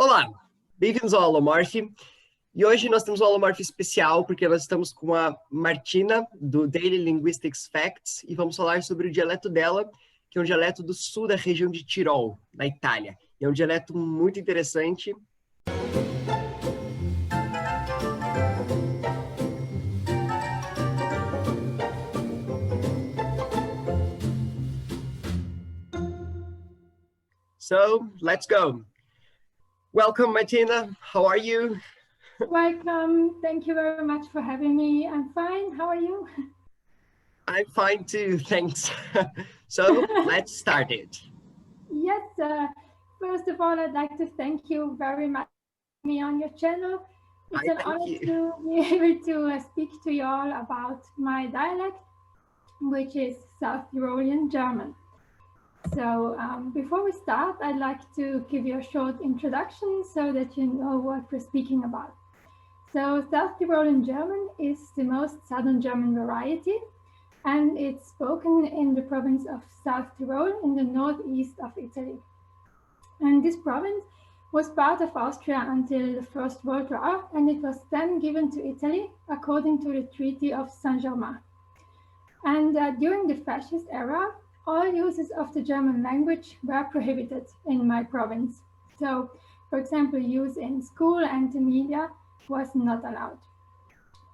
Olá, bem-vindos ao Alomorfe. E hoje nós temos um Alomorfe especial porque nós estamos com a Martina, do Daily Linguistics Facts, e vamos falar sobre o dialeto dela, que é um dialeto do sul da região de Tirol, na Itália. E é um dialeto muito interessante. So, let's go. Welcome, Martina. How are you? Welcome. Thank you very much for having me. I'm fine. How are you? I'm fine too, thanks. So, let's start it. Yes. First of all, I'd like to thank you very much for me on your channel. It's an honor to be able to speak to you all about my dialect, which is South Tirolian German. So before we start, I'd like to give you a short introduction so that you know what we're speaking about. So South Tirolian German is the most southern German variety, and it's spoken in the province of South Tyrol in the northeast of Italy. And this province was part of Austria until the First World War, and it was then given to Italy according to the Treaty of Saint-Germain. And during the fascist era, all uses of the German language were prohibited in my province. So, for example, use in school and the media was not allowed.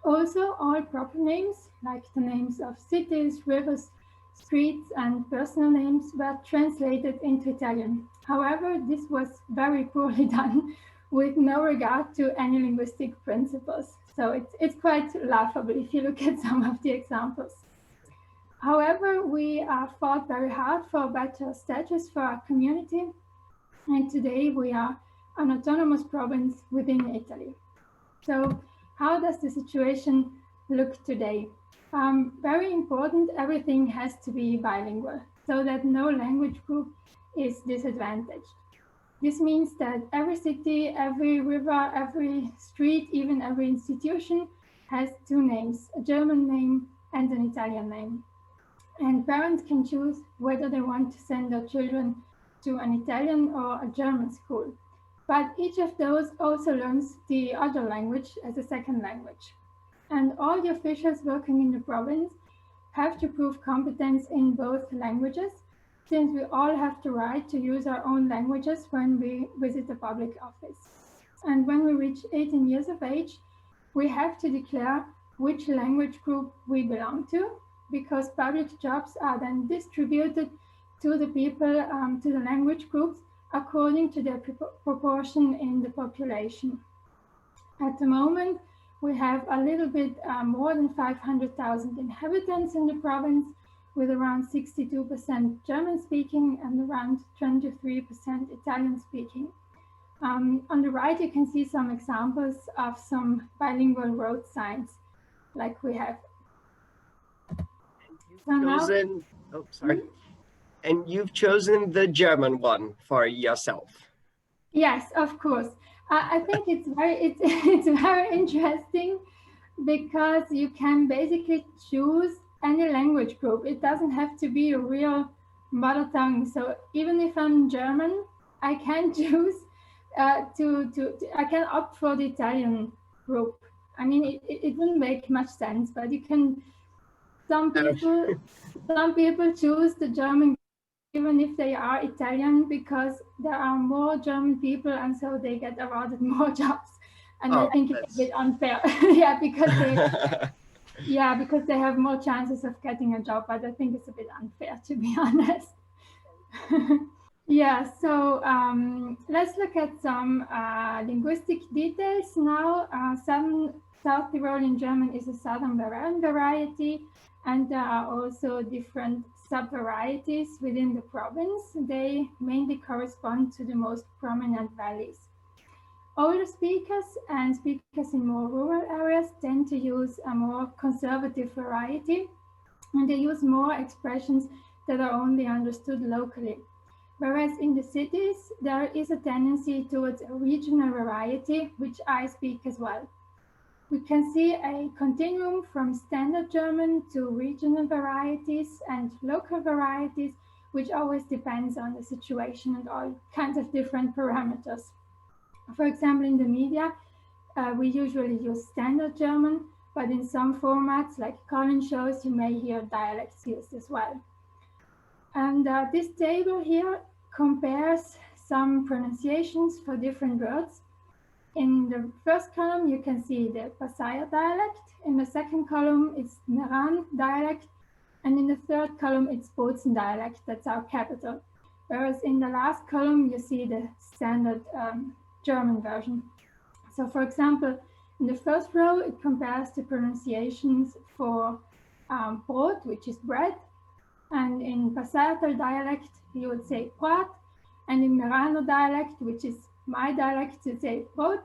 Also, all proper names, like the names of cities, rivers, streets, and personal names, were translated into Italian. However, this was very poorly done, with no regard to any linguistic principles. So it's quite laughable if you look at some of the examples. However, we fought very hard for better status for our community, and today we are an autonomous province within Italy. So how does the situation look today? Very important, everything has to be bilingual so that no language group is disadvantaged. This means that every city, every river, every street, even every institution has two names, a German name and an Italian name. And parents can choose whether they want to send their children to an Italian or a German school. But each of those also learns the other language as a second language. And all the officials working in the province have to prove competence in both languages, since we all have the right to use our own languages when we visit the public office. And when we reach 18 years of age, we have to declare which language group we belong to, because public jobs are then distributed to the people, to the language groups, according to their proportion in the population. At the moment, we have a little bit more than 500,000 inhabitants in the province, with around 62% German-speaking and around 23% Italian-speaking. On the right, you can see some examples of some bilingual road signs, like we have. And you've chosen the German one for yourself. Yes, of course. I think it's very interesting because you can basically choose any language group. It doesn't have to be a real mother tongue. So even if I'm German, I can choose I can opt for the Italian group. I mean, it wouldn't make much sense, but you can. Some people choose the German even if they are Italian, because there are more German people and so they get awarded more jobs. And I think it's a bit unfair. Because they have more chances of getting a job, but I think it's a bit unfair, to be honest. So let's look at some linguistic details now. South Tirolian German is a southern Bavarian variety, and there are also different sub-varieties within the province. They mainly correspond to the most prominent valleys. Older speakers and speakers in more rural areas tend to use a more conservative variety, and they use more expressions that are only understood locally. Whereas in the cities, there is a tendency towards a regional variety, which I speak as well. We can see a continuum from standard German to regional varieties and local varieties, which always depends on the situation and all kinds of different parameters. For example, in the media, we usually use standard German, but in some formats like call-in shows, you may hear dialects used as well. And this table here compares some pronunciations for different words. In the first column, you can see the Pellissari dialect. In the second column, it's Meran dialect. And in the third column, it's Bozen dialect. That's our capital. Whereas in the last column, you see the standard German version. So for example, in the first row, it compares the pronunciations for Brot, which is bread. And in Pellissari dialect, you would say Brat. And in Merano dialect, which is my dialect, you say Brot.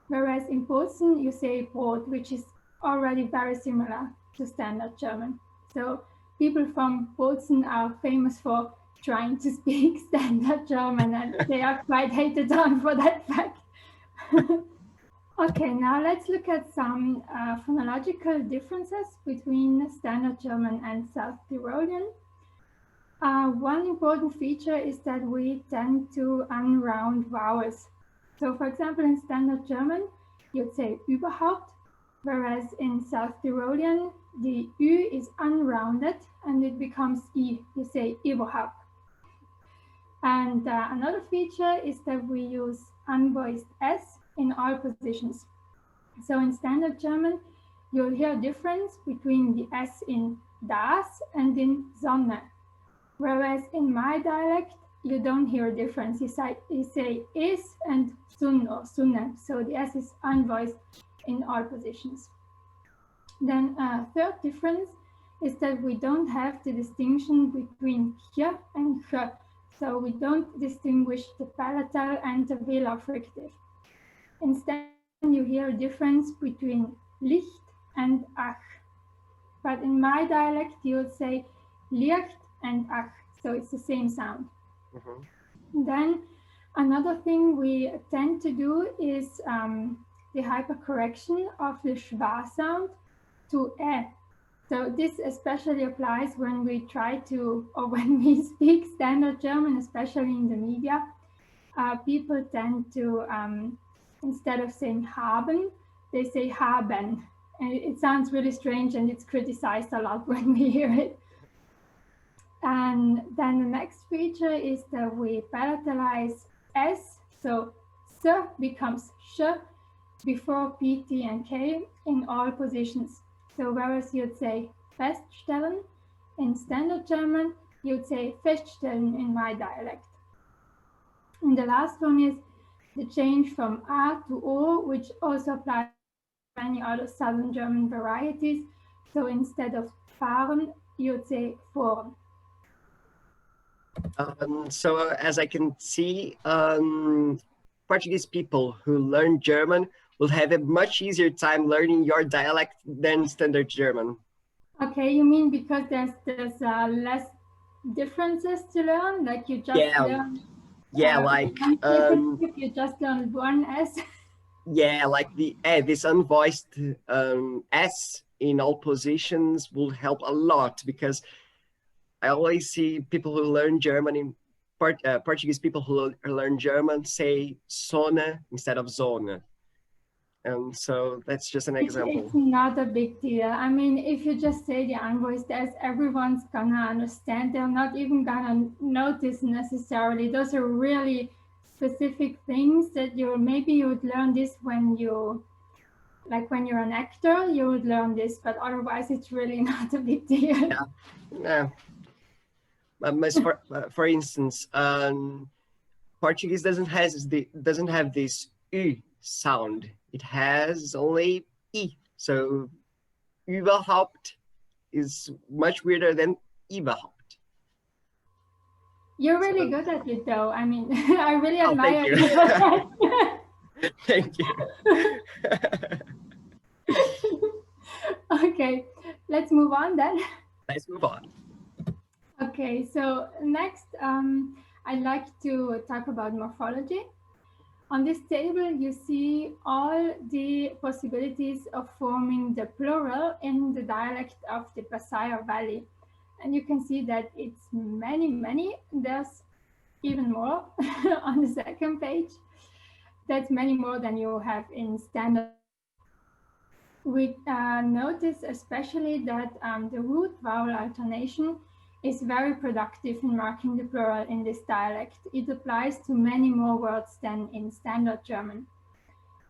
Whereas in Bozen, you say Brot, which is already very similar to standard German. So people from Bozen are famous for trying to speak standard German, and they are quite hated on for that fact. Okay, now let's look at some phonological differences between standard German and South Tyrolean. One important feature is that we tend to unround vowels. So for example, in standard German, you'd say überhaupt, whereas in South Tyrolean, the Ü is unrounded and it becomes I. You say überhaupt. And another feature is that we use unvoiced S in all positions. So in standard German, you'll hear a difference between the S in das and in Sonne. Whereas in my dialect, you don't hear a difference. You say is and sun or sunne. So the S is unvoiced in all positions. Then a third difference is that we don't have the distinction between ch and ch. So we don't distinguish the palatal and the velar fricative. Instead, you hear a difference between Licht and Ach. But in my dialect, you would say Licht and Ach. So it's the same sound. Then another thing we tend to do is the hypercorrection of the schwa sound to e. So this especially applies when we try to, or when we speak standard German, especially in the media. People tend to, instead of saying haben, they say haben. And it sounds really strange and it's criticized a lot when we hear it. And then the next feature is that we palatalize S. So S becomes sh before P, T, and K in all positions. So whereas you'd say feststellen in standard German, you'd say feststellen in my dialect. And the last one is the change from A to O, which also applies to many other Southern German varieties. So instead of fahren, you'd say fahren. So as I can see, Portuguese people who learn German will have a much easier time learning your dialect than standard German. Okay, you mean because there's less differences to learn, like you just learn. Yeah, like you just learn one S. Yeah, like the this unvoiced S in all positions will help a lot, because I always see people who learn German, Portuguese people who learn German say Sonne instead of Zone. And so that's just an example. It's not a big deal. I mean, if you just say the unvoiced S, everyone's gonna understand. They're not even gonna notice necessarily. Those are really specific things that maybe you would learn this when you're an actor, you would learn this, but otherwise it's really not a big deal. Yeah. For instance, Portuguese doesn't have this U sound. It has only I. So überhaupt is much weirder than überhaupt. You're really good at it, though. I mean, I really admire you. Thank you. Okay, let's move on then. Let's move on. Okay, so next, I'd like to talk about morphology. On this table, you see all the possibilities of forming the plural in the dialect of the Pellissari Valley. And you can see that it's many. There's even more on the second page. that's many more than you have in standard. We notice especially that the root vowel alternation is very productive in marking the plural in this dialect. It applies to many more words than in standard German.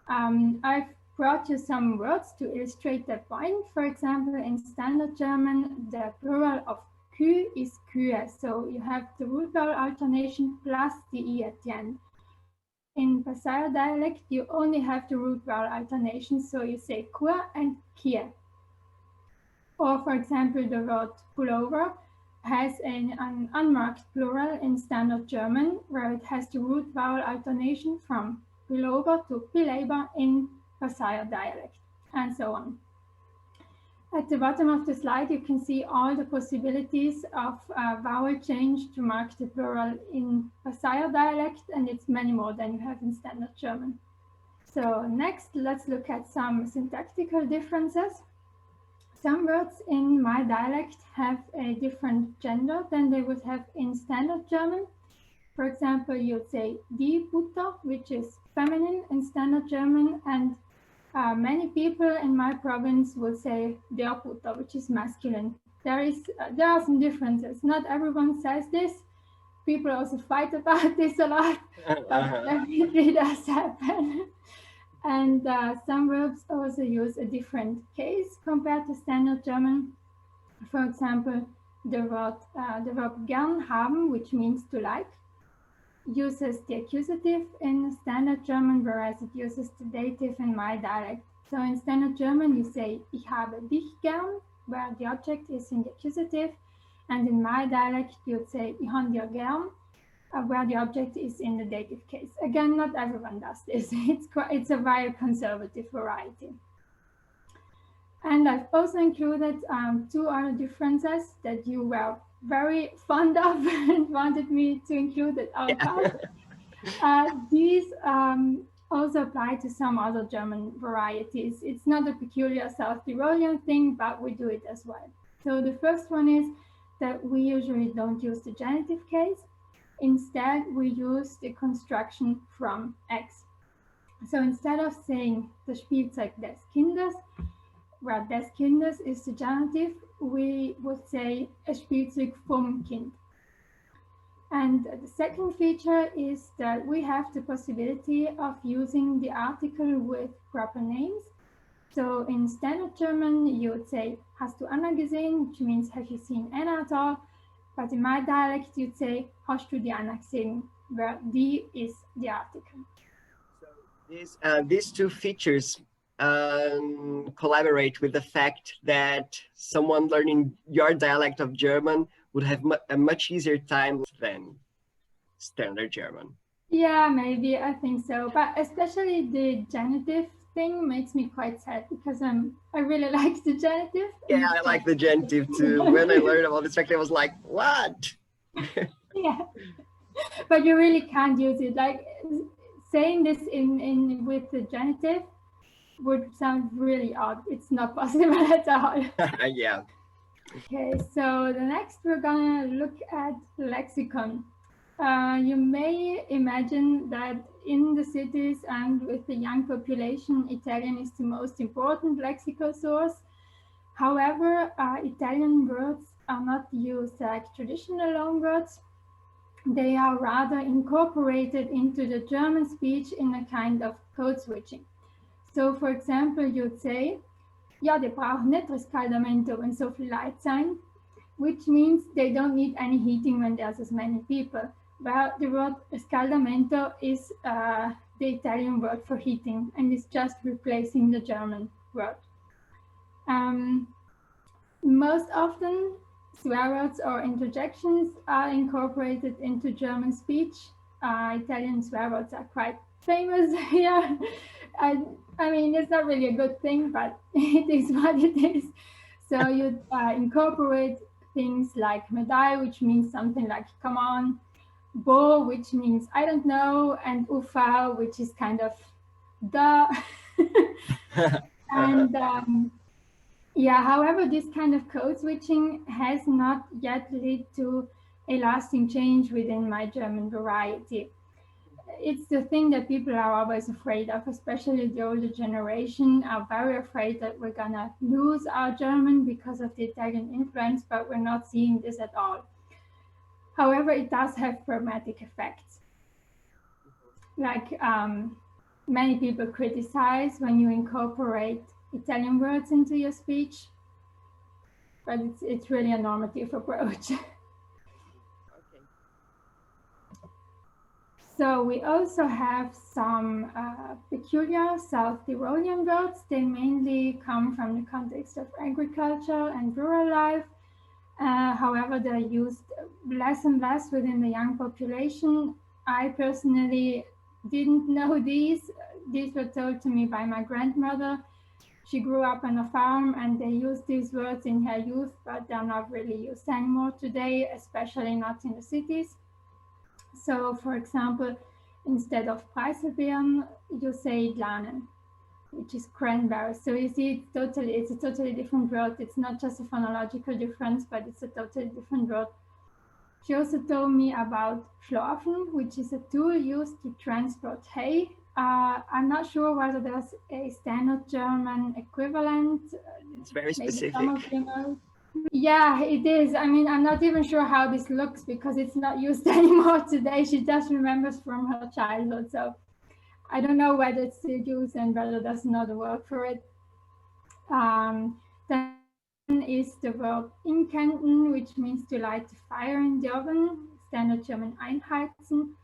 I've brought you some words to illustrate that point. For example, in standard German, the plural of Kühe is Kühe. So you have the root vowel alternation plus the E at the end. In Pellissari dialect, you only have the root vowel alternation. So you say Kur and Kie. Or for example, the word pullover has an unmarked plural in standard German, where it has the root vowel alternation from pullover to pileber in Pellissari dialect, and so on. At the bottom of the slide, you can see all the possibilities of vowel change to mark the plural in Pellissari dialect, and it's many more than you have in standard German. So next, let's look at some syntactical differences. Some words in my dialect have a different gender than they would have in standard German. For example, you'd say die Butter, which is feminine in standard German, and many people in my province would say der Butter, which is masculine. There are some differences. Not everyone says this. People also fight about this a lot, but definitely does happen. And some verbs also use a different case compared to standard German. For example, the verb gern haben, which means to like, uses the accusative in standard German, whereas it uses the dative in my dialect. So in standard German, you say ich habe dich gern, where the object is in the accusative, and in my dialect, you'd say ich han dir gern, where the object is in the dative case. Again, not everyone does this. It's a very conservative variety. And I've also included two other differences that you were very fond of and wanted me to include at all costs. These also apply to some other German varieties. It's not a peculiar South Tyrolean thing, but we do it as well. So the first one is that we usually don't use the genitive case. Instead, we use the construction from X. So instead of saying das Spielzeug des Kindes, where des Kindes is the genitive, we would say a Spielzeug vom Kind. And the second feature is that we have the possibility of using the article with proper names. So in standard German, you would say, hast du Anna gesehen, which means, have you seen Anna at all? But in my dialect, you'd say, hast du die Anna gesehen, where die is the article. So these two features collaborate with the fact that someone learning your dialect of German would have a much easier time than standard German. Yeah, maybe, I think so. But especially the genitive thing makes me quite sad because I really like the genitive. Yeah, I like the genitive too. When I learned about this fact, I was like, what? Yeah, but you really can't use it. Like saying this in with the genitive would sound really odd. It's not possible at all. Yeah. Okay, so the next we're gonna look at lexicon. You may imagine that in the cities and with the young population, Italian is the most important lexical source. However, Italian words are not used like traditional loanwords. They are rather incorporated into the German speech in a kind of code switching. So, for example, you'd say, ja, die brauchen nicht Riscaldamento wenn so viel Leute sein, which means they don't need any heating when there's as many people. Well, the word riscaldamento is the Italian word for heating, and it's just replacing the German word. Most often, swear words or interjections are incorporated into German speech. Italian swear words are quite famous here. I mean, it's not really a good thing, but it is what it is. So you incorporate things like medai, which means something like come on, bo, which means I don't know, and ufa, which is kind of duh. And yeah, however, this kind of code switching has not yet led to a lasting change within my German variety. it's the thing that people are always afraid of, especially the older generation are very afraid that we're gonna lose our German because of the Italian influence, but we're not seeing this at all. However, it does have pragmatic effects. Like many people criticize when you incorporate Italian words into your speech, but it's really a normative approach. So we also have some peculiar South Tirolian words. They mainly come from the context of agriculture and rural life. However, they're used less and less within the young population. I personally didn't know these. These were told to me by my grandmother. She grew up on a farm and they used these words in her youth, but they're not really used anymore today, especially not in the cities. So, for example, instead of Preiselbeeren, you say Dlanen, which is cranberry. So you see, it's a totally different word. It's not just a phonological difference, but it's a totally different word. She also told me about Schlorfen, which is a tool used to transport hay. I'm not sure whether there's a standard German equivalent. It's very specific. Some of you know. Yeah, it is. I mean, I'm not even sure how this looks because it's not used anymore today. She just remembers from her childhood. So I don't know whether it's still used and whether there's another word for it. Then is the verb inkenden, which means to light the fire in the oven, standard German einheizen.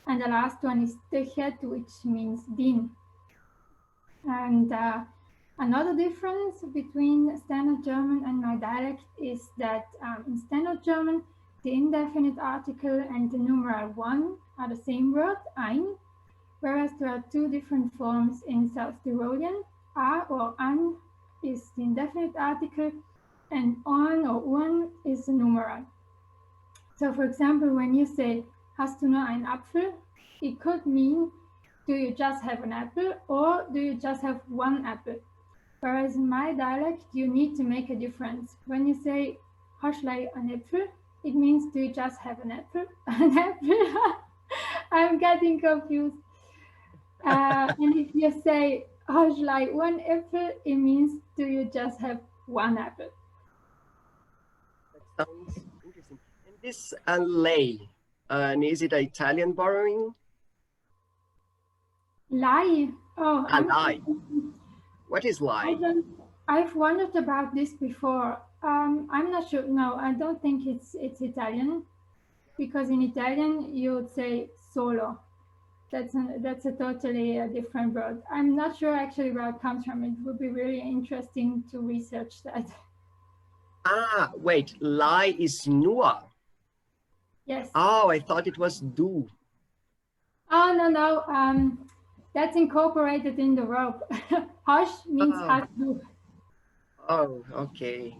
And the last one is stichet, which means din. And another difference between standard German and my dialect is that in standard German, the indefinite article and the numeral 1 are the same word, ein, whereas there are two different forms in South Tirolian. A or an is the indefinite article, and on or un is the numeral. So, for example, when you say, hast du nur einen Apfel? It could mean, do you just have an apple, or do you just have one apple? Whereas in my dialect, you need to make a difference. When you say, hast du einen Apfel? It means, do you just have an apple? An apple? I'm getting confused. And if you say, hast du one apple? It means, do you just have one apple? That sounds interesting. And this lei, is it an Italian borrowing? Lie. Oh, lie. What is lie? I've wondered about this before. I'm not sure. No, I don't think it's Italian, because in Italian you would say solo. That's a totally different word. I'm not sure actually where it comes from. It would be really interesting to research that. Ah, wait, lie is nur. Yes. Oh, I thought it was du. Oh, no. That's incorporated in the verb. Hash means hast du. Oh, okay.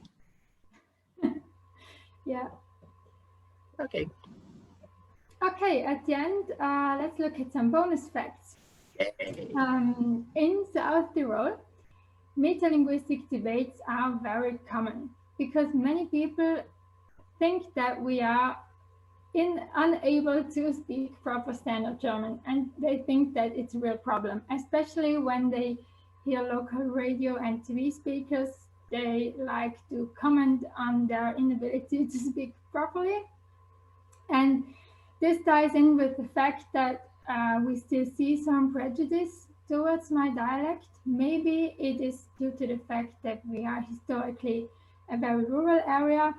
Yeah. Okay. Okay, at the end, let's look at some bonus facts. In South Tirol, metalinguistic debates are very common because many people think that we are unable to speak proper standard German, and they think that it's a real problem, especially when they hear local radio and TV speakers. They like to comment on their inability to speak properly. And this ties in with the fact that we still see some prejudice towards my dialect. Maybe it is due to the fact that we are historically a very rural area.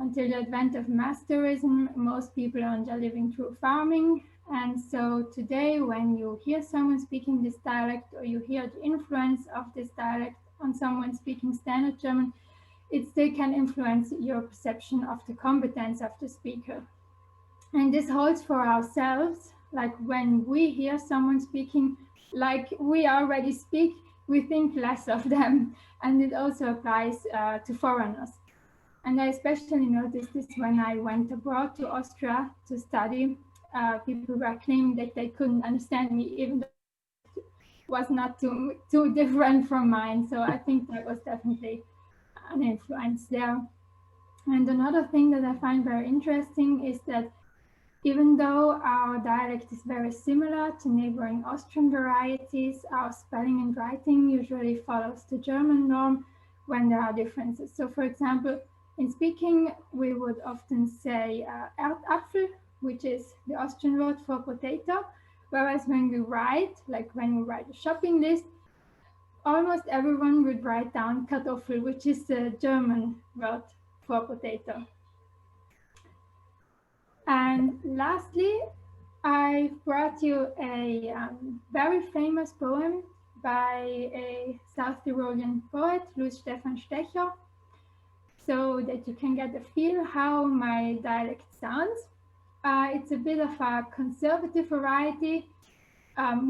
Until the advent of mass tourism, most people are living through farming. And so today, when you hear someone speaking this dialect, or you hear the influence of this dialect on someone speaking standard German, it still can influence your perception of the competence of the speaker. And this holds for ourselves, like when we hear someone speaking like we already speak, we think less of them. And it also applies to foreigners. And I especially noticed this when I went abroad to Austria to study. People were claiming that they couldn't understand me, even though it was not too different from mine. So I think that was definitely an influence there. And another thing that I find very interesting is that Even though our dialect is very similar to neighboring Austrian varieties, our spelling and writing usually follows the German norm when there are differences. So for example, in speaking, we would often say Erdapfel, which is the Austrian word for potato, whereas when we write, like when we write a shopping list, almost everyone would write down Kartoffel, which is the German word for potato. And lastly, I brought you a very famous poem by a South Tyrolean poet, Louis Stefan Stecher, so that you can get a feel how my dialect sounds. It's a bit of a conservative variety,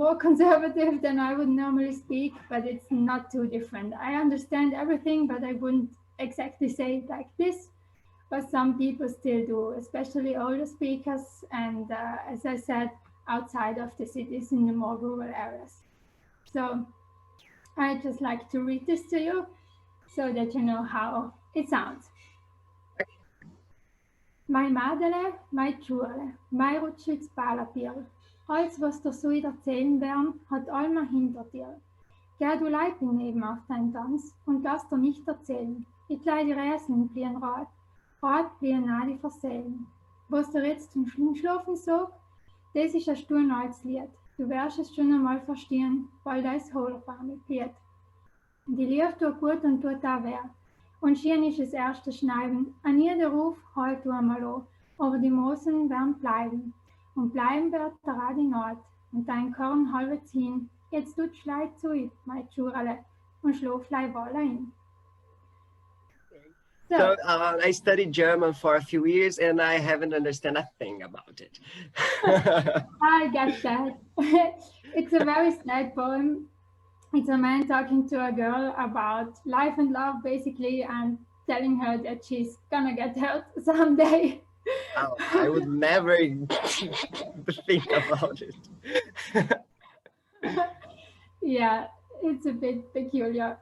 more conservative than I would normally speak, but it's not too different. I understand everything, but I wouldn't exactly say it like this. But some people still do, especially older speakers, and as I said, outside of the cities in the more rural areas. So I'd just like to read this to you so that you know how it sounds. Mai Madele, mai Tschurle, mai Rutschitz Balapirl. Alles, was dir so erzählen werden, hat Alma hinter dir. Geh du Leibling neben auf deinen Tanz und lass dir nicht erzählen. Ich leide Räsen blien Rat blien alle versellen. Was dir jetzt zum Schlafen sag, das ist ein sturnaltes Lied. Du wirst es schon einmal verstehen, weil da ist Hohlbarme Glied. Die Liebe tut gut und tut auch weh. Und schön ist das erste Schneiden. An jeder Ruf halt du einmal an. Aber die Mosen werden bleiben. Und bleiben wird der Rad in Ort. Und dein Korn halbwegs hin. Jetzt tut Schlei zu, mein Tschurle. Und schlaf leib alle hin. So I studied German for a few years and I haven't understand a thing about it. I get that. It's a very sad poem. It's a man talking to a girl about life and love, basically, and telling her that she's gonna get hurt someday. Oh, I would never think about it. Yeah, it's a bit peculiar.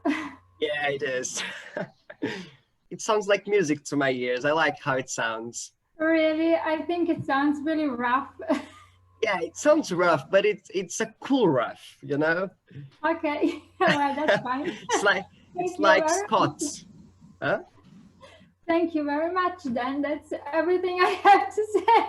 Yeah, it is. It sounds like music to my ears. I like how it sounds. Really? I think it sounds really rough. Yeah, it sounds rough, but it's a cool rough, you know? Okay, well, that's fine. It's like Scots. Huh? Thank you very much, then. That's everything I have to say.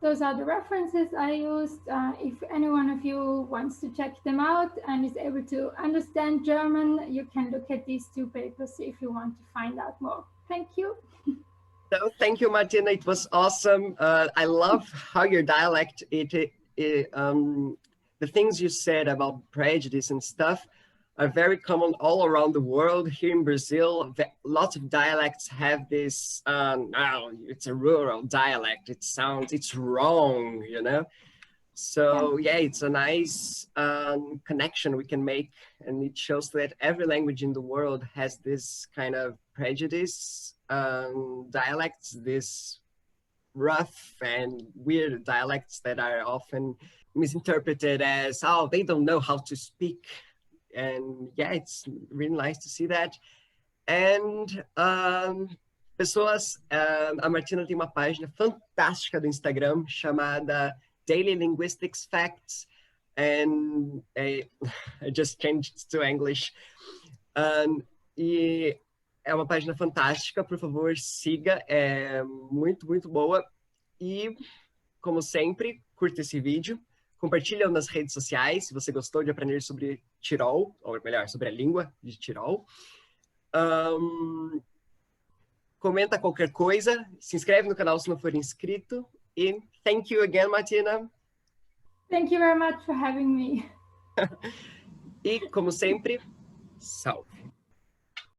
Those are the references I used. If any one of you wants to check them out and is able to understand German, you can look at these two papers if you want to find out more. Thank you. So thank you, Martina. It was awesome. I love how your dialect, the things you said about prejudice and stuff are very common all around the world. Here in Brazil, lots of dialects have this, no, it's a rural dialect. It's wrong, you know? So yeah, it's a nice connection we can make. And it shows that every language in the world has this kind of prejudice dialects, this rough and weird dialects that are often misinterpreted as, oh, they don't know how to speak. And yeah, it's really nice to see that. And pessoas, a Martina tem uma página fantástica do Instagram chamada Daily Linguistics Facts, and I just changed to English. E é uma página fantástica, por favor, siga, é muito, muito boa. E, como sempre, curta esse vídeo. Compartilha nas redes sociais, se você gostou de aprender sobre Tirol, ou melhor, sobre a língua de Tirol. Comenta qualquer coisa, se inscreve no canal se não for inscrito. E thank you again, Martina. Thank you very much for having me. E, como sempre, salve!